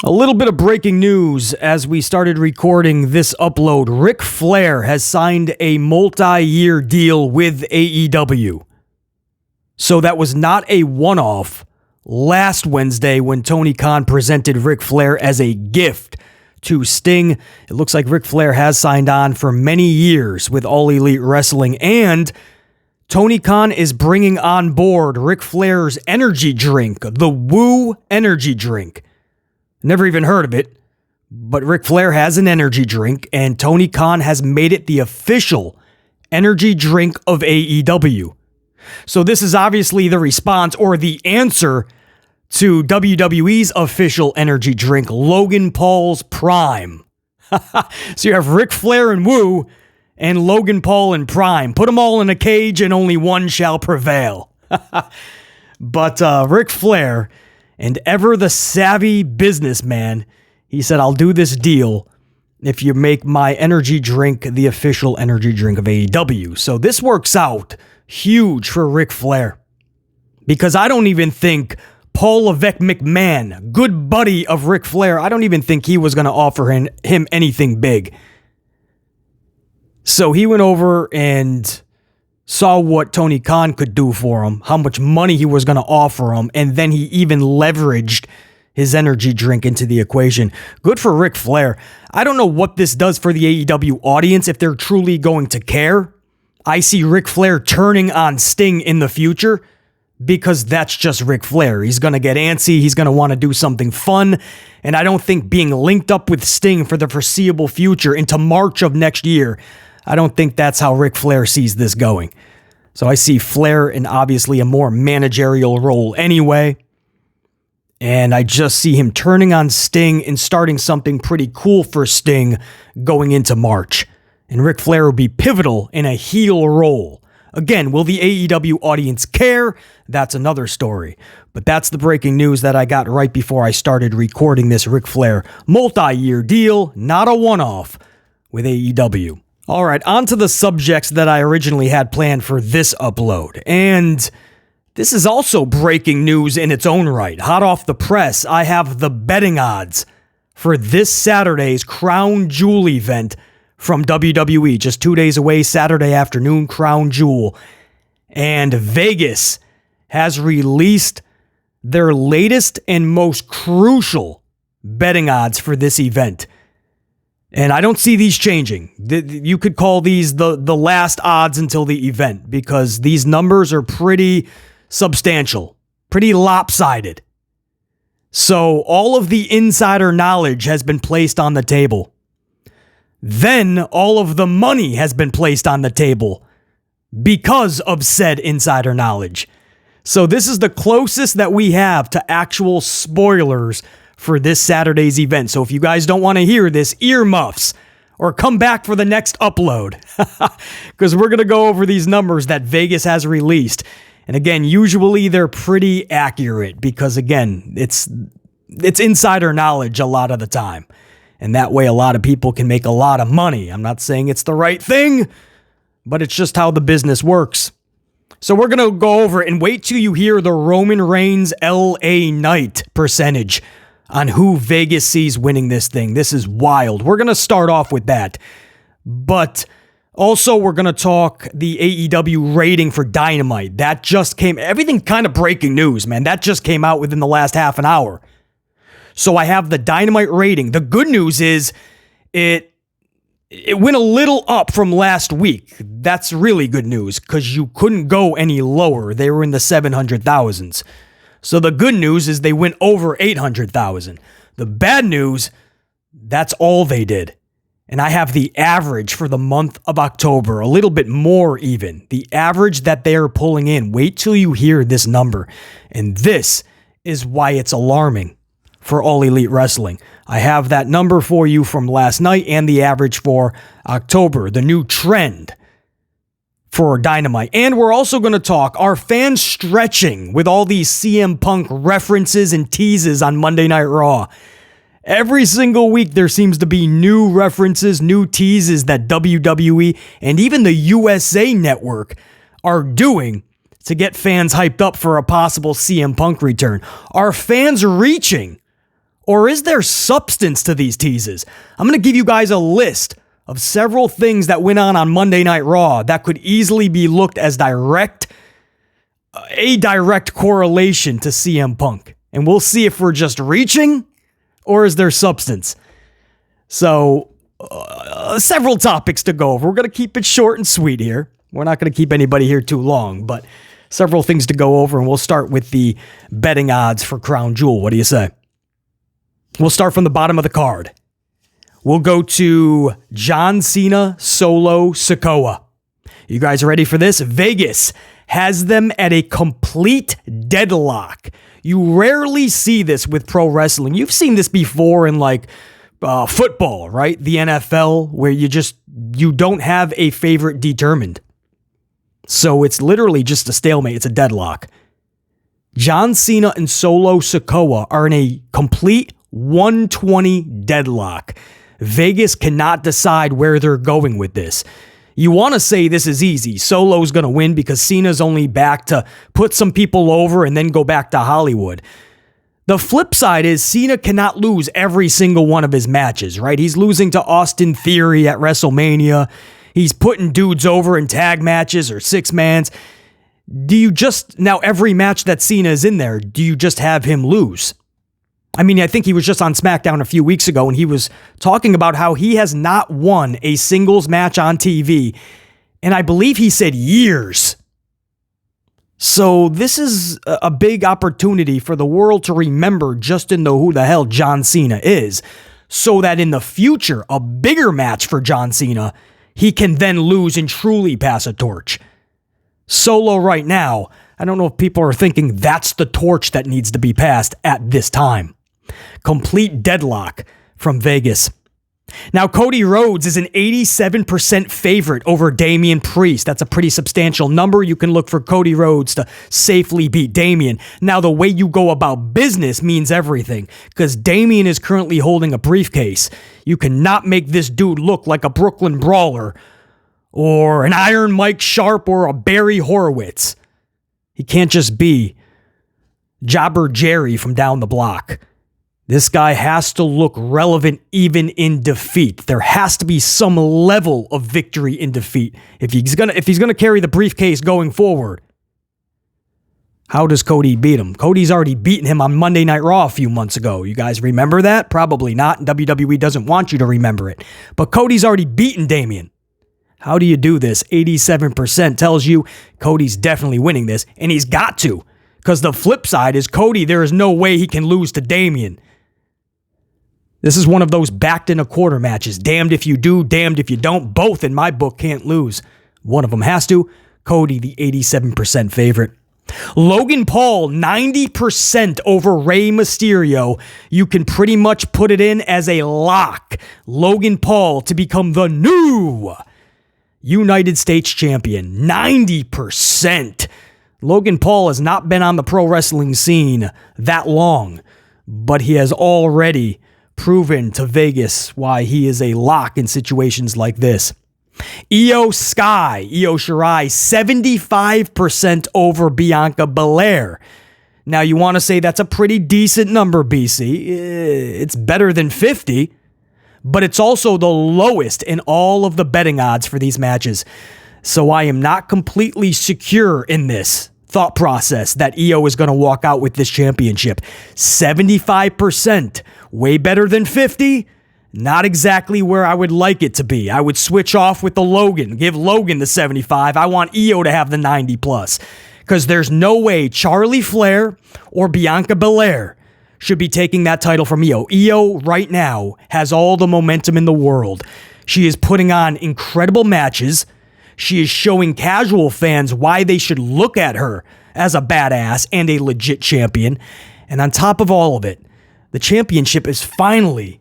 A little bit of breaking news as we started recording this upload. Ric Flair has signed a multi-year deal with AEW. So that was not a one-off. Last Wednesday when Tony Khan presented Ric Flair as a gift to Sting, it looks like Ric Flair has signed on for many years with All Elite Wrestling, and Tony Khan is bringing on board Ric Flair's energy drink, the Woo energy drink. Never even heard of it, but Ric Flair has an energy drink, and Tony Khan has made it the official energy drink of AEW. So this is obviously the response or the answer to WWE's official energy drink, Logan Paul's Prime. So you have Ric Flair and Woo, and Logan Paul and Prime. Put them all in a cage and only one shall prevail. But Ric Flair, and ever the savvy businessman, he said, I'll do this deal if you make my energy drink the official energy drink of AEW. So this works out huge for Ric Flair, because I don't even think Paul Levesque McMahon, good buddy of Ric Flair, I don't even think he was going to offer him anything big. So he went over and saw what Tony Khan could do for him, how much money he was going to offer him, and then he even leveraged his energy drink into the equation. Good for Ric Flair. I don't know what this does for the AEW audience, if they're truly going to care. I see Ric Flair turning on Sting in the future because that's just Ric Flair. He's going to get antsy. He's going to want to do something fun. And I don't think being linked up with Sting for the foreseeable future into March of next year, I don't think that's how Ric Flair sees this going. So I see Flair in obviously a more managerial role anyway. And I just see him turning on Sting and starting something pretty cool for Sting going into March. And Ric Flair will be pivotal in a heel role. Again, will the AEW audience care? That's another story. But that's the breaking news that I got right before I started recording this Ric Flair multi-year deal, not a one-off, with AEW. All right, on to the subjects that I originally had planned for this upload. And this is also breaking news in its own right. Hot off the press, I have the betting odds for this Saturday's Crown Jewel event from WWE. Just 2 days away, Saturday afternoon, Crown Jewel. And Vegas has released their latest and most crucial betting odds for this event. And I don't see these changing. You could call these the last odds until the event, because these numbers are pretty substantial, pretty lopsided. So all of the insider knowledge has been placed on the table. Then all of the money has been placed on the table because of said insider knowledge. So this is the closest that we have to actual spoilers for this Saturday's event. So if you guys don't want to hear this, earmuffs, or come back for the next upload, because we're going to go over these numbers that Vegas has released. And again, usually they're pretty accurate because, again, it's insider knowledge a lot of the time. And that way a lot of people can make a lot of money. I'm not saying it's the right thing, but it's just how the business works. So we're going to go over it, and wait till you hear the Roman Reigns LA Knight percentage on who Vegas sees winning this thing. This is wild. We're going to start off with that. But also we're going to talk the AEW rating for Dynamite. That just came, everything kind of breaking news, man. That just came out within the last half an hour. So I have the Dynamite rating. The good news is it went a little up from last week. That's really good news because you couldn't go any lower. They were in the 700,000s. So the good news is they went over 800,000. The bad news, that's all they did. And I have the average for the month of October, a little bit more even. The average that they are pulling in. Wait till you hear this number. And this is why it's alarming for All Elite Wrestling. I have that number for you from last night and the average for October, the new trend for Dynamite. And we're also going to talk, are fans stretching with all these CM Punk references and teases on Monday Night Raw? Every single week there seems to be new references, new teases that WWE and even the USA Network are doing to get fans hyped up for a possible CM Punk return. Are fans reaching? Or is there substance to these teases? I'm going to give you guys a list of several things that went on Monday Night Raw that could easily be looked as a direct correlation to CM Punk. And we'll see if we're just reaching or is there substance. So, several topics to go over. We're going to keep it short and sweet here. We're not going to keep anybody here too long, but several things to go over, and we'll start with the betting odds for Crown Jewel. What do you say? We'll start from the bottom of the card. We'll go to John Cena, Solo, Sikoa. You guys ready for this? Vegas has them at a complete deadlock. You rarely see this with pro wrestling. You've seen this before in football, right? The NFL, where you don't have a favorite determined. So it's literally just a stalemate. It's a deadlock. John Cena and Solo Sikoa are in a complete 120 deadlock. Vegas cannot decide where they're going with this. You want to say this is easy. Solo's going to win because Cena's only back to put some people over and then go back to Hollywood. The flip side is Cena cannot lose every single one of his matches, right? He's losing to Austin Theory at WrestleMania. He's putting dudes over in tag matches or six-mans. Now every match that Cena is in there, do you just have him lose? I mean, I think he was just on SmackDown a few weeks ago and he was talking about how he has not won a singles match on TV. And I believe he said years. So this is a big opportunity for the world to remember just to know who the hell John Cena is. So that in the future, a bigger match for John Cena, he can then lose and truly pass a torch. Solo right now, I don't know if people are thinking that's the torch that needs to be passed at this time. Complete deadlock from Vegas. Now, Cody Rhodes is an 87% favorite over Damian Priest. That's a pretty substantial number. You can look for Cody Rhodes to safely beat Damian. Now, the way you go about business means everything, because Damian is currently holding a briefcase. You cannot make this dude look like a Brooklyn Brawler or an Iron Mike Sharp or a Barry Horowitz. He can't just be Jobber Jerry from down the block. This guy has to look relevant even in defeat. There has to be some level of victory in defeat. If he's gonna carry the briefcase going forward, how does Cody beat him? Cody's already beaten him on Monday Night Raw a few months ago. You guys remember that? Probably not. WWE doesn't want you to remember it. But Cody's already beaten Damian. How do you do this? 87% tells you Cody's definitely winning this, and he's got to. Because the flip side is Cody, there is no way he can lose to Damian. This is one of those backed in a quarter matches. Damned if you do, damned if you don't. Both, in my book, can't lose. One of them has to. Cody, the 87% favorite. Logan Paul, 90% over Rey Mysterio. You can pretty much put it in as a lock. Logan Paul to become the new United States champion. 90%. Logan Paul has not been on the pro wrestling scene that long, but he has already proven to Vegas why he is a lock in situations like this. Io Shirai, 75% over Bianca Belair. Now, you want to say that's a pretty decent number, BC. It's better than 50, but it's also the lowest in all of the betting odds for these matches. So I am not completely secure in this thought process that Io is going to walk out with this championship. 75%, way better than 50. Not exactly where I would like it to be. I would switch off with the Logan, give Logan the 75. I want Io to have the 90 plus, because there's no way Charlie Flair or Bianca Belair should be taking that title from Io. Io right now has all the momentum in the world. She is putting on incredible matches. She is showing casual fans why they should look at her as a badass and a legit champion. And on top of all of it, the championship is finally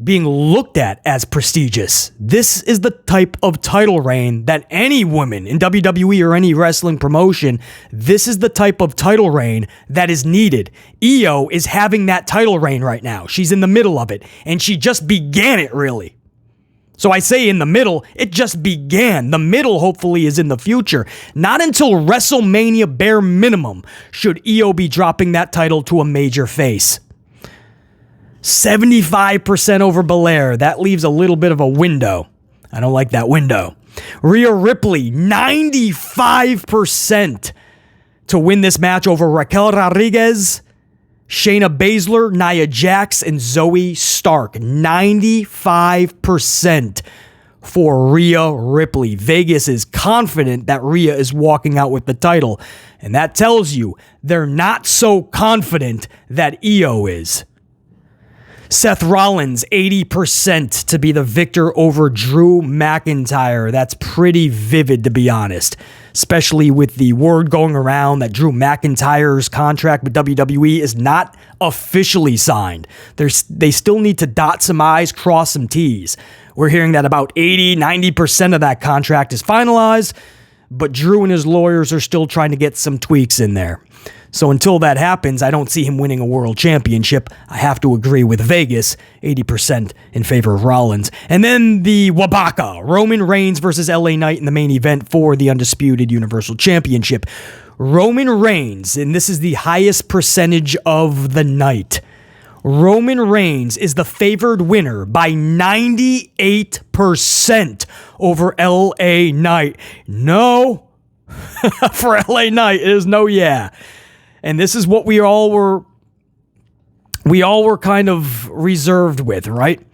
being looked at as prestigious. This is the type of title reign that any woman in WWE or any wrestling promotion, this is the type of title reign that is needed. Io is having that title reign right now. She's in the middle of it, and she just began it, really. So I say in the middle, it just began. The middle, hopefully, is in the future. Not until WrestleMania bare minimum should Io be dropping that title to a major face. 75% over Belair. That leaves a little bit of a window. I don't like that window. Rhea Ripley, 95% to win this match over Raquel Rodriguez, Shayna Baszler, Nia Jax, and Zoe Stark. 95% for Rhea Ripley. Vegas is confident that Rhea is walking out with the title. And that tells you they're not so confident that Io is. Seth Rollins, 80% to be the victor over Drew McIntyre. That's pretty vivid, to be honest, especially with the word going around that Drew McIntyre's contract with WWE is not officially signed. They still need to dot some I's, cross some T's. We're hearing that about 80-90% of that contract is finalized, but Drew and his lawyers are still trying to get some tweaks in there. So until that happens, I don't see him winning a world championship. I have to agree with Vegas, 80% in favor of Rollins. And then the Wabaka, Roman Reigns versus LA Knight in the main event for the Undisputed Universal Championship. Roman Reigns, and this is the highest percentage of the night. Roman Reigns is the favored winner by 98% over LA Knight. No, for LA Knight, it is no yeah. And this is what we all were kind of reserved with, right?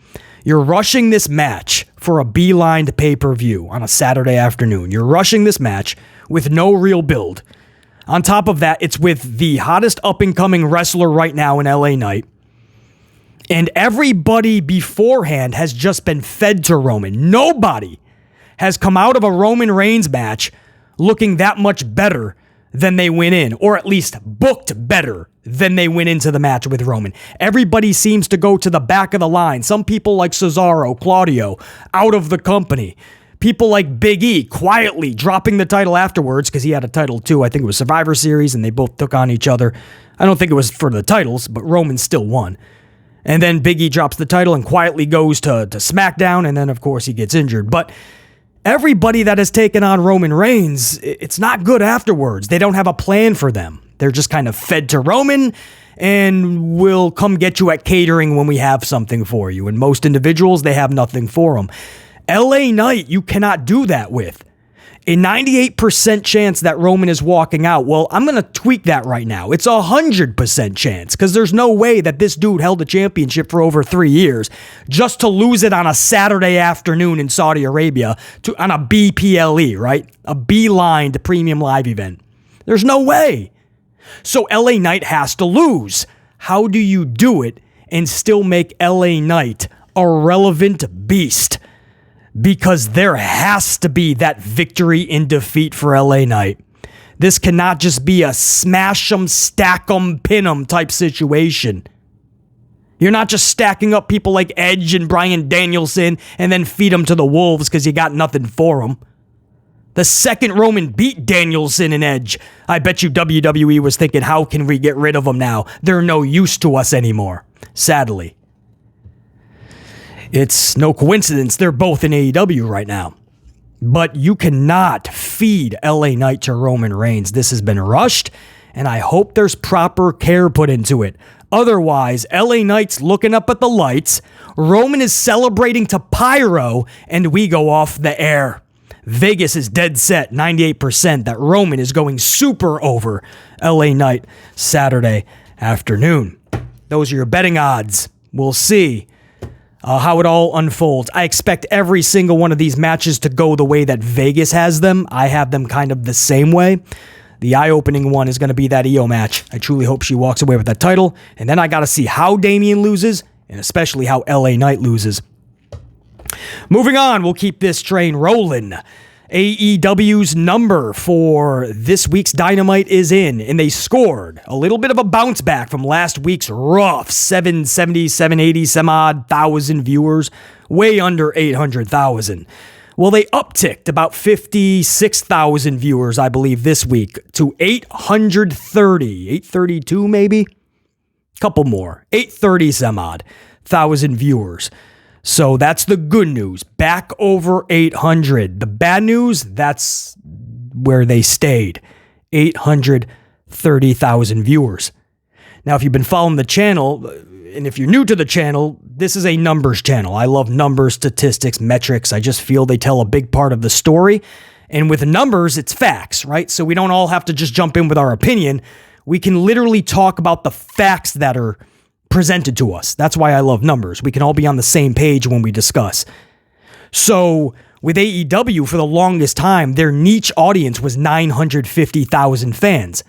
You're rushing this match for a beelined pay-per-view on a Saturday afternoon. You're rushing this match with no real build. On top of that, it's with the hottest up-and-coming wrestler right now in LA Knight. And everybody beforehand has just been fed to Roman. Nobody has come out of a Roman Reigns match looking that much better than they went in, or at least booked better than they went into the match with Roman. Everybody seems to go to the back of the line. Some people like Cesaro, Claudio, out of the company. People like Big E quietly dropping the title afterwards because he had a title too. I think it was Survivor Series and they both took on each other. I don't think it was for the titles, but Roman still won. And then Big E drops the title and quietly goes to SmackDown, and then of course he gets injured. But everybody that has taken on Roman Reigns, it's not good afterwards. They don't have a plan for them. They're just kind of fed to Roman and we'll come get you at catering when we have something for you. And most individuals, they have nothing for them. LA Knight, you cannot do that with. A 98% chance that Roman is walking out. Well, I'm going to tweak that right now. It's 100% chance because there's no way that this dude held a championship for over 3 years just to lose it on a Saturday afternoon in Saudi Arabia on a BPLE, right? A beelined premium live event. There's no way. So LA Knight has to lose. How do you do it and still make LA Knight a relevant beast? Because there has to be that victory in defeat for LA Knight. This cannot just be a smash 'em, stack 'em, pin 'em type situation. You're not just stacking up people like Edge and Bryan Danielson and then feed them to the wolves because you got nothing for them. The second Roman beat Danielson and Edge, I bet you WWE was thinking, how can we get rid of them now? They're no use to us anymore, sadly. It's no coincidence they're both in AEW right now. But you cannot feed LA Knight to Roman Reigns. This has been rushed, and I hope there's proper care put into it. Otherwise, LA Knight's looking up at the lights, Roman is celebrating to pyro, and we go off the air. Vegas is dead set, 98%, that Roman is going super over LA Knight Saturday afternoon. Those are your betting odds. We'll see how it all unfolds. I expect every single one of these matches to go the way that Vegas has them. I have them kind of the same way. The eye-opening one is going to be that Io match. I truly hope she walks away with that title. And then I got to see how Damian loses, and especially how LA Knight loses. Moving on, we'll keep this train rolling. AEW's number for this week's Dynamite is in, and they scored a little bit of a bounce back from last week's rough 770, 780 some odd thousand viewers, way under 800,000. Well, they upticked about 56,000 viewers, I believe, this week to 830, 832 maybe? Couple more, 830 some odd thousand viewers. So that's the good news, back over 800. The bad news, that's where they stayed, 830,000 viewers. Now, if you've been following the channel, and if you're new to the channel, this is a numbers channel. I love numbers, statistics, metrics. I just feel they tell a big part of the story. And with numbers, it's facts, right? So we don't all have to just jump in with our opinion. We can literally talk about the facts that are presented to us. That's why I love numbers. We can all be on the same page when we discuss. So with AEW, for the longest time, their niche audience was 950,000 fans.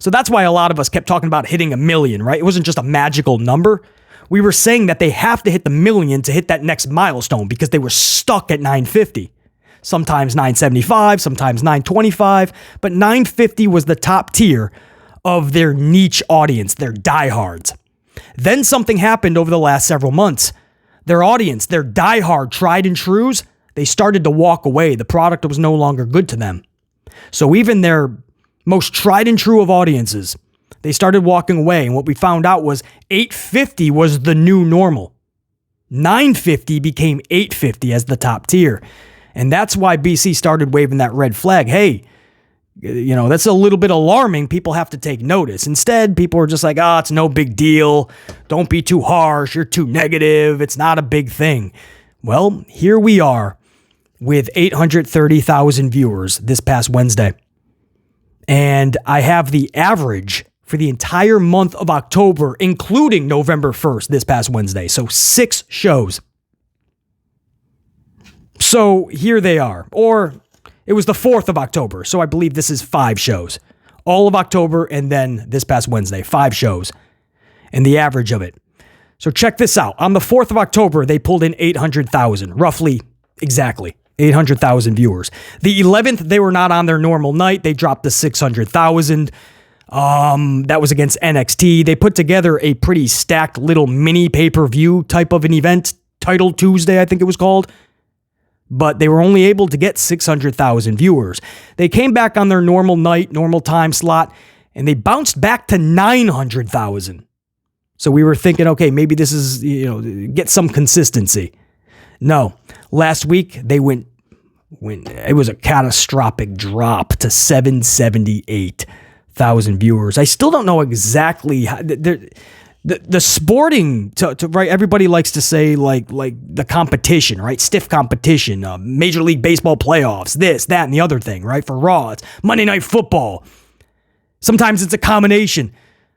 So that's why a lot of us kept talking about hitting 1 million, right? It wasn't just a magical number. We were saying that they have to hit the 1 million to hit that next milestone because they were stuck at 950. Sometimes 975, sometimes 925, but 950 was the top tier of their niche audience, their diehards. Then something happened over the last several months. Their audience, their diehard tried and trues, they started to walk away. The product was no longer good to them. So even their most tried and true of audiences, they started walking away. And what we found out was 850 was the new normal. 950 became 850 as the top tier. And that's why BC started waving that red flag. Hey, that's a little bit alarming. People have to take notice. Instead, people are just like, it's no big deal. Don't be too harsh. You're too negative. It's not a big thing. Well, here we are with 830,000 viewers this past Wednesday. And I have the average for the entire month of October, including November 1st, this past Wednesday. So 6 shows. So here they are. Or it was the 4th of October. So I believe this is 5 shows. All of October and then this past Wednesday, 5 shows. And the average of it. So check this out. On the 4th of October, they pulled in 800,000. Roughly, exactly. 800,000 viewers. The 11th, they were not on their normal night. They dropped to 600,000. That was against NXT. They put together a pretty stacked little mini pay-per-view type of an event. Title Tuesday, I think it was called. But they were only able to get 600,000 viewers. They came back on their normal night, normal time slot, and they bounced back to 900,000. So we were thinking, okay, maybe this is, get some consistency. No, last week they went, it was a catastrophic drop to 778,000 viewers. I still don't know exactly how, the sporting, right, everybody likes to say like the competition, right, stiff competition, Major League Baseball playoffs, this, that, and the other thing, right, for Raw, it's Monday Night Football. Sometimes it's a combination.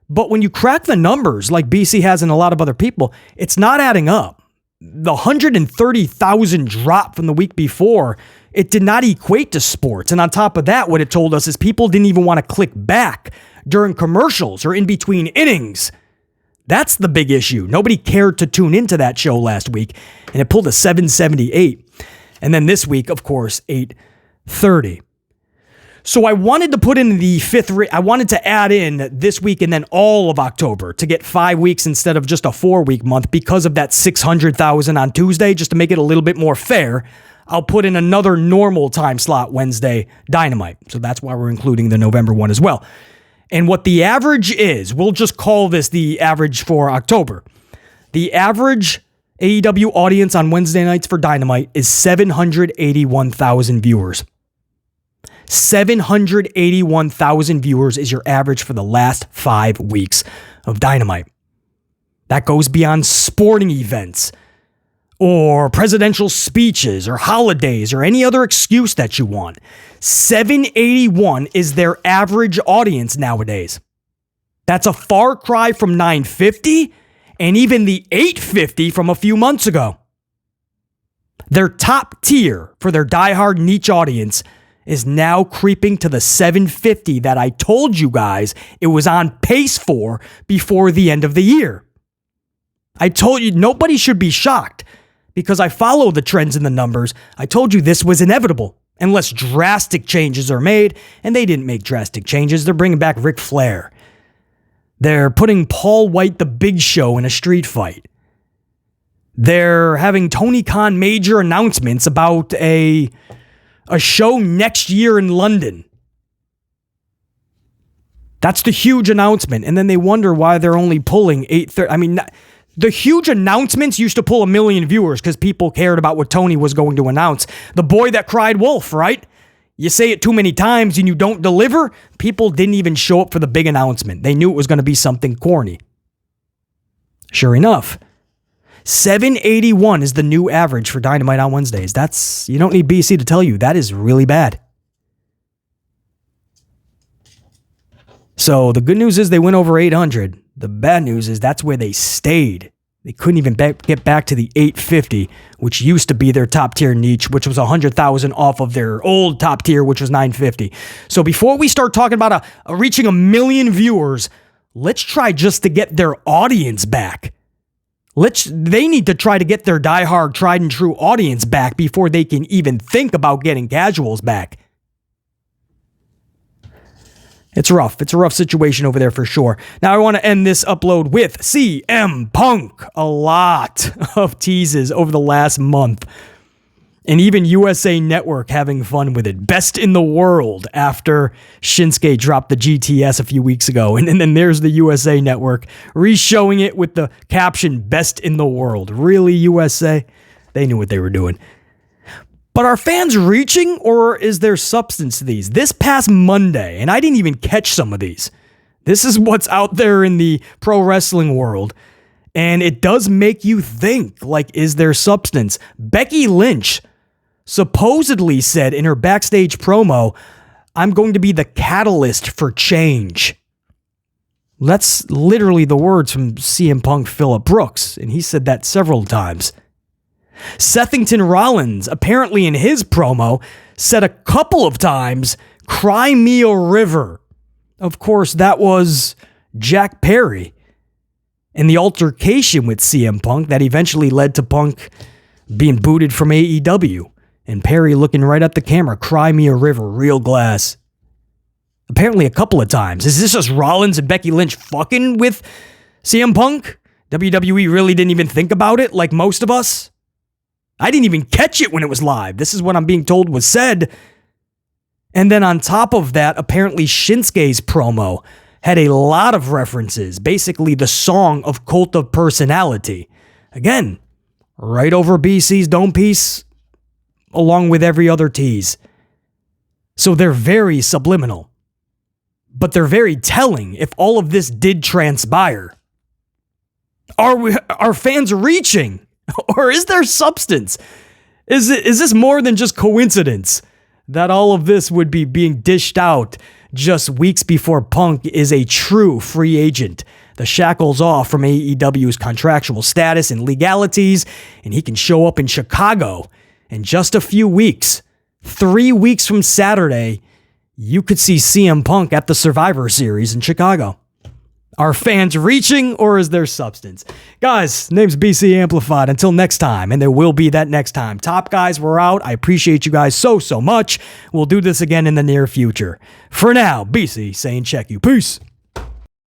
But when you crack the numbers like BC has and a lot of other people, it's not adding up. The 130,000 drop from the week before, it did not equate to sports. And on top of that, what it told us is people didn't even want to click back during commercials or in between innings. That's the big issue. Nobody cared to tune into that show last week, and it pulled a 778. And then this week, of course, 830. So I wanted to put in the I wanted to add in this week and then all of October to get 5 weeks instead of just a 4-week month because of that 600,000 on Tuesday, just to make it a little bit more fair. I'll put in another normal time slot Wednesday Dynamite. So that's why we're including the November one as well. And what the average is, we'll just call this the average for October. The average AEW audience on Wednesday nights for Dynamite is 781,000 viewers. 781,000 viewers is your average for the last 5 weeks of Dynamite. That goes beyond sporting events or presidential speeches or holidays or any other excuse that you want. 781 is their average audience nowadays. That's a far cry from 950 and even the 850 from a few months ago. Their top tier for their diehard niche audience is now creeping to the 750 that I told you guys it was on pace for before the end of the year. I told you nobody should be shocked because I follow the trends in the numbers. I told you this was inevitable unless drastic changes are made, and they didn't make drastic changes. They're bringing back Ric Flair. They're putting Paul White the Big Show in a street fight. They're having Tony Khan major announcements about a show next year in London. That's the huge announcement. And then they wonder why they're only pulling 830. I mean, the huge announcements used to pull 1 million viewers because people cared about what Tony was going to announce. The boy that cried wolf, right? You say it too many times and you don't deliver. People didn't even show up for the big announcement. They knew it was going to be something corny. Sure enough, 781 is the new average for Dynamite on Wednesdays. You don't need BC to tell you, that is really bad. So the good news is they went over 800. The bad news is that's where they stayed. They couldn't even get back to the 850, which used to be their top tier niche, which was 100,000 off of their old top tier, which was 950. So before we start talking about reaching 1 million viewers, let's try just to get their audience back. They need to try to get their diehard, tried and true audience back before they can even think about getting casuals back. It's rough. It's a rough situation over there for sure. Now I want to end this upload with CM Punk. A lot of teases over the last month. And even USA Network having fun with it. Best in the world after Shinsuke dropped the GTS a few weeks ago. And then there's the USA Network re-showing it with the caption, Best in the world. Really, USA? They knew what they were doing. But are fans reaching, or is there substance to these? This past Monday, and I didn't even catch some of these. This is what's out there in the pro wrestling world. And it does make you think, like, is there substance? Becky Lynch supposedly said in her backstage promo, I'm going to be the catalyst for change. That's literally the words from CM Punk Phillip Brooks, and he said that several times. Sethington Rollins, apparently in his promo, said a couple of times, Cry Me a River. Of course, that was Jack Perry. And the altercation with CM Punk that eventually led to Punk being booted from AEW. And Perry looking right at the camera, Cry Me a River, real glass. Apparently a couple of times. Is this just Rollins and Becky Lynch fucking with CM Punk? WWE really didn't even think about it like most of us? I didn't even catch it when it was live. This is what I'm being told was said. And then on top of that, apparently Shinsuke's promo had a lot of references. Basically the song of Cult of Personality. Again, right over BC's dome piece, along with every other tease. So they're very subliminal. But they're very telling if all of this did transpire. Are fans reaching? Or is there substance? Is this more than just coincidence that all of this would be being dished out just weeks before Punk is a true free agent? The shackles off from AEW's contractual status and legalities, and he can show up in Chicago in just a few weeks. 3 weeks from Saturday, you could see CM Punk at the Survivor Series in Chicago. Are fans reaching, or is there substance? Guys, name's BC Amplified. Until next time, and there will be that next time. Top guys, we're out. I appreciate you guys so much. We'll do this again in the near future. For now, BC saying check you. Peace.